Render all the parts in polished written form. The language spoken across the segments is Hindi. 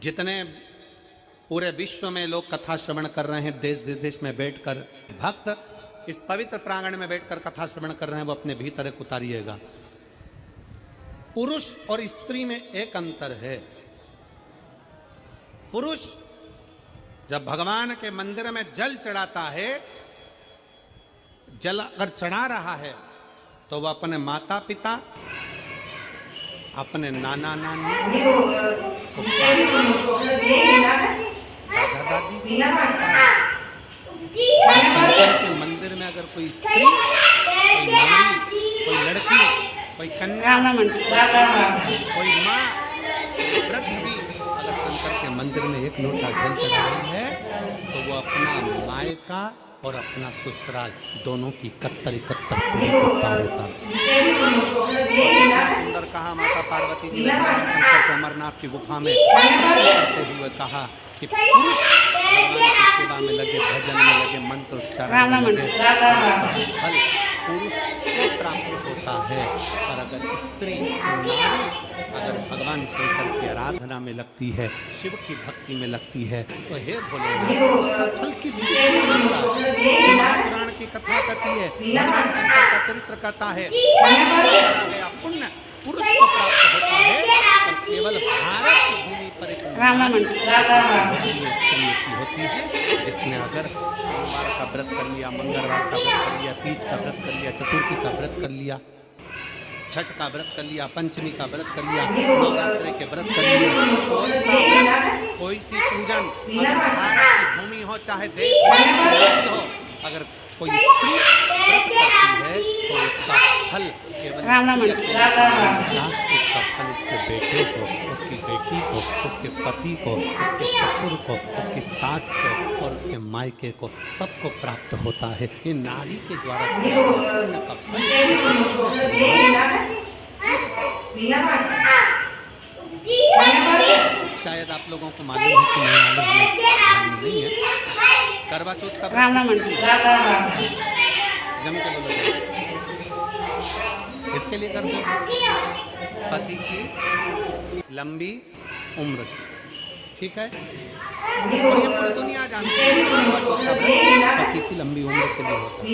जितने पूरे विश्व में लोग कथा श्रवण कर रहे हैं, देश विदेश में बैठकर भक्त इस पवित्र प्रांगण में बैठकर कथा श्रवण कर रहे हैं, वो अपने भीतर एक उतारिएगा। पुरुष और स्त्री में एक अंतर है। पुरुष जब भगवान के मंदिर में जल चढ़ाता है, जल अगर चढ़ा रहा है तो वह अपने माता पिता, अपने नाना नानी, दादा दादी, शंकर के मंदिर में अगर कोई स्त्री, कोई नारी, कोई लड़की, कोई कन्या, कोई माँ, वृद्ध भी अगर शंकर के मंदिर में एक लोटा जल चढ़ा रही है तो वो अपना मायका और अपना ससुराल दोनों की कत्तर पूरी को पार उतारती है। सुंदर कहा माता पार्वती जी ने भगवान शंकर से अमरनाथ की गुफा में करते हुए कहा कि पुरुष भगवान की सेवा में लगे, भजन में लगे, मंत्र उच्चारण में लगे, उसका फल पुरुष को प्राप्त होता है। और अगर स्त्री, नारी अगर भगवान शंकर की आराधना में लगती है, शिव की भक्ति में लगती है, तो हे भोलेनाथ, उसका फल किस किस को मिलता है? महापुराण की कथा कहती है, भगवान शंकर का चरित्र कहता है, करा गया पुण्य पुरुष को प्राप्त होता है। और केवल भारत की भूमि पर एक स्त्री ऐसी होती है जिसने अगर सोमवार का व्रत कर लिया, मंगलवार का व्रत कर लिया, तीज का व्रत कर लिया, चतुर्थी का व्रत कर लिया, छठ का व्रत कर लिया, पंचमी का व्रत कर लिया, नवरात्रि के व्रत कर लिया, कोई सा व्रत, कोई सी पूजन, अगर भारत की भूमि हो चाहे देश की हो, अगर कोई स्त्री व्रत करती है तो उसका फल केवल उसका फल उसके बेटे को, उसकी बेटी को, उसके पति को, उसके ससुर को, उसकी सास को और उसके मायके को सबको प्राप्त होता है। ये नारी के द्वारा पुण्य का फल शायद आप लोगों को मालूम है कि नहीं मालूम नहीं है। करवा चौथ का जम के बोलो इसके लिए करते पति की लंबी उम्र, ठीक है। और ये पूरी दुनिया जानती है करवा चौथ का व्रत पति की लंबी उम्र के लिए होता है।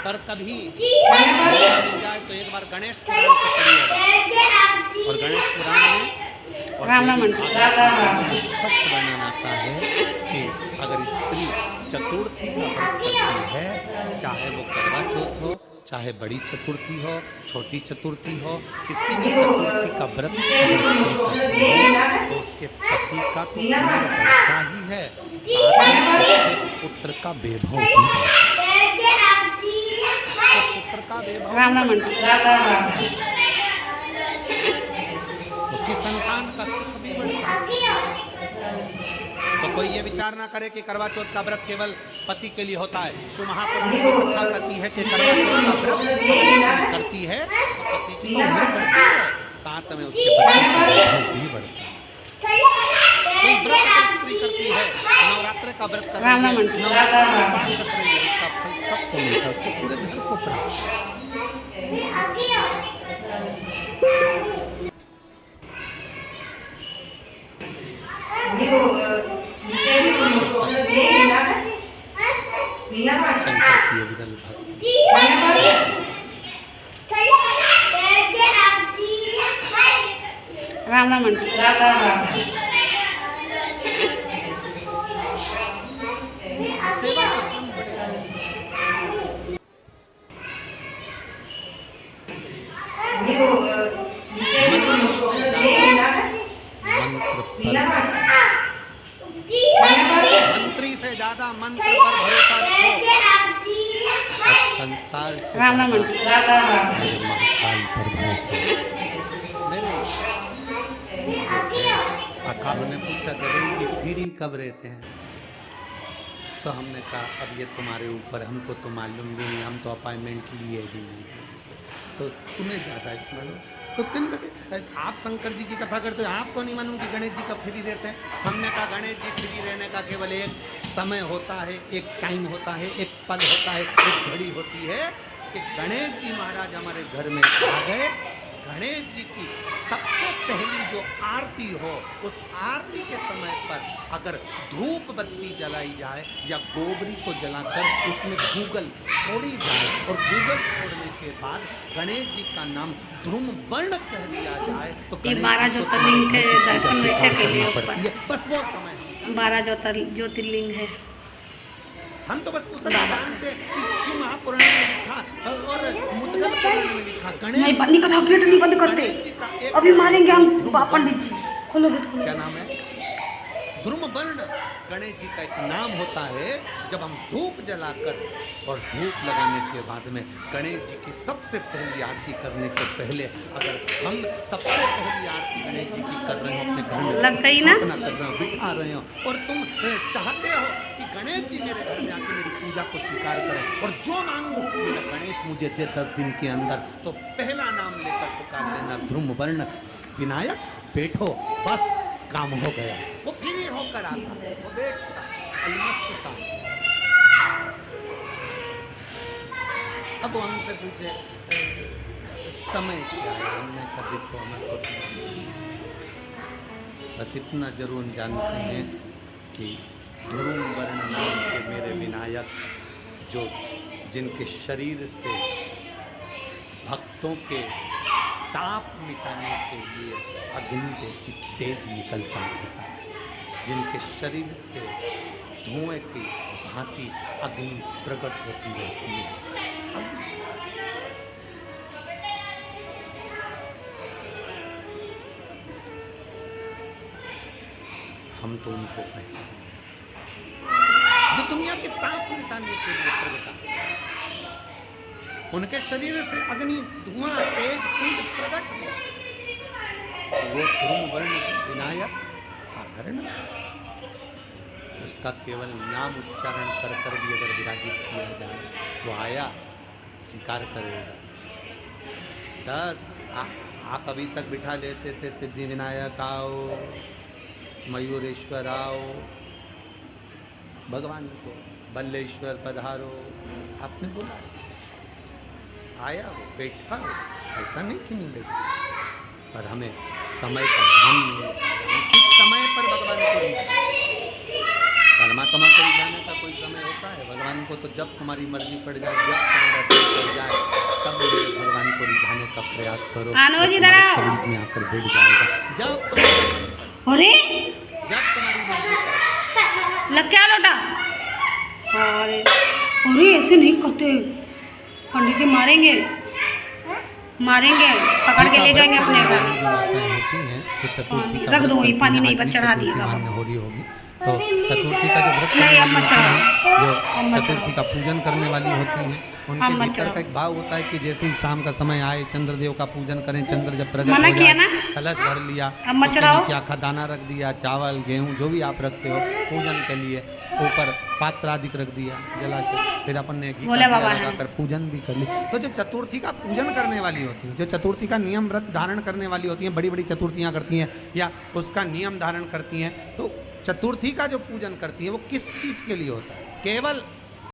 पर कभी मिल जाए तो एक बार गणेश पुराण को पढ़िएगा, और गणेश पुराण में स्पष्ट वर्णन आता है कि अगर स्त्री चतुर्थी का व्रत करती है, चाहे वो करवा चौथ हो, चाहे बड़ी चतुर्थी हो, छोटी चतुर्थी हो, किसी भी चतुर्थी का व्रत अगर स्त्री करती है तो उसके पति का तो उम्र बढ़ता ही है, साथ में उसके पुत्र का वैभव भी बढ़ता है। पुत्र का वैभव, उसकी संतान का सुख भी बढ़ता है। तो कोई ये विचार ना करे कि करवा चौथ का व्रत केवल पति के लिए होता है। शिव महापुराण की कथा कहती है कि करवा चौथ का व्रत करती है तो पति की तो उम्र बढ़ती है, साथ में उसके बच्चे का वैभव भी बढ़ता है। कोई व्रत अगर स्त्री करती है, नवरात्र का व्रत कर रही है, नवरात्र का उपास रख रही है, उसका फल सबको मिलता है, उसके पूरे घर को प्राप्त। शंकर की विरल भक्ति राम राम सेवा का क्रम बढ़े। मंत्री से ज्यादा मंत्र पर भरोसा रखो और संसार से मेरे महाकाल पर भरोसा रखो। मेरे अकाल ने पूछा गणेश जी फ्री कब रहते हैं? तो हमने कहा अब ये तुम्हारे ऊपर, हमको तो मालूम भी नहीं, हम तो अपॉइंटमेंट लिए भी नहीं, तो तुम्हें ज़्यादा इसमें तो किन आप शंकर जी की कथा करते हो, आपको नहीं मालूम कि गणेश जी कब फ्री रहते हैं? हमने कहा गणेश जी फ्री रहने का केवल एक समय होता है, एक टाइम होता है, एक पल होता है, एक घड़ी होती है कि गणेश जी महाराज हमारे घर में आ गए गणेश जी की सबसे पहली जो आरती हो, उस आरती के समय पर अगर धूप बत्ती जलाई जाए या गोबरी को जलाकर उसमें गूगल छोड़ी जाए और गूगल छोड़ने के बाद गणेश जी का नाम ध्रुम वर्ण कह दिया जाए तो 12 ज्योतिर्लिंग के दर्शन वैसे के लिए बस वो समय 12 ज्योतिर्लिंग है। हम तो बस उतना जानते कि शिव महापुराण में लिखा और मुद्गल पुराण में लिखा गणेश नहीं बंद नहीं करना, गेट नहीं बंद करते, अभी मारेंगे हम पंडित जी। खोलो गेट खोलो। क्या नाम है? ध्रुम वर्ण गणेश जी का एक नाम होता है। जब हम धूप जलाकर और धूप लगाने के बाद में गणेश जी की सबसे पहली आरती करने के पहले अगर हम सबसे पहली आरती गणेश जी की कर रहे हो अपने घर में लग गई ना, अपना कर रहे हो, बिठा रहे हो और तुम चाहते हो कि गणेश जी मेरे घर में आके मेरी पूजा को स्वीकार करें और जो मांगू मेरा गणेश मुझे दे 10 दिन के अंदर, तो पहला नाम लेकर पुकार लेना ध्रुम वर्ण विनायक बैठो, बस काम हो गया। वो फ्री होकर आता, वो बेचता, अलमस्त था। अब वो हमसे पूछे समय क्या है, हमने कभी को हमें को बस इतना जरूर जानते हैं कि ध्रुम वर्ण नाम के मेरे विनायक जो जिनके शरीर से भक्तों के ताप मिटाने के लिए अग्नि जैसी तेज निकलता रहता है, जिनके शरीर से धुएं की भांति अग्नि प्रकट होती रहती है। हम तो उनको पहचानते जो दुनिया के ताप मिटाने के लिए प्रकटा, उनके शरीर से अग्नि धुआं तेज पुंज प्रकट, वो ध्रुम वर्ण विनायक साधारण उसका केवल नाम उच्चारण कर कर भी अगर विराजित किया जाए वो आया स्वीकार करेगा। 10 आप अभी तक बिठा लेते थे सिद्धि विनायक आओ, मयूरेश्वर आओ, भगवान को बल्लेश्वर पधारो, आपने बोला आया वो बैठा हो, ऐसा नहीं कि नहीं बैठा, पर हमें समय का ध्यान नहीं, किस समय पर भगवान को रिझाना। परमात्मा को रिझाने का कोई समय होता है? भगवान को तो जब तुम्हारी मर्जी पड़ जाए, जब तुम्हारा दिल पड़ जाए, तब भगवान को रिझाने का प्रयास करो, करीब में आकर बैठ जाएगा। जब तुम्हारी मर्जी लग क्या लोटा, अरे ऐसे नहीं करते, पंडित जी मारेंगे, पकड़ के ले जाएंगे अपने घर। रख दो, ये पानी नहीं, बस चढ़ा दिएगा हो रही होगी तो चतुर्थी का जो व्रत चतुर्थी का पूजन करने वाली होती है, उनके भीतर का एक भाव होता है कि जैसे ही शाम का समय आए चंद्रदेव का पूजन करें, चंद्र जब प्रकट हो जाए कलश भर लिया, नीचे आखा दाना रख दिया, चावल गेहूं जो भी आप रखते हो पूजन के लिए, ऊपर पात्र आदि रख दिया जलाशय, फिर अपन ने लगाकर पूजन भी कर ली। तो जो चतुर्थी का पूजन करने वाली होती है, जो चतुर्थी का नियम व्रत धारण करने वाली होती हैं, बड़ी बड़ी चतुर्थियाँ करती हैं या उसका नियम धारण करती हैं, तो चतुर्थी का जो पूजन करती है वो किस चीज़ के लिए होता है? केवल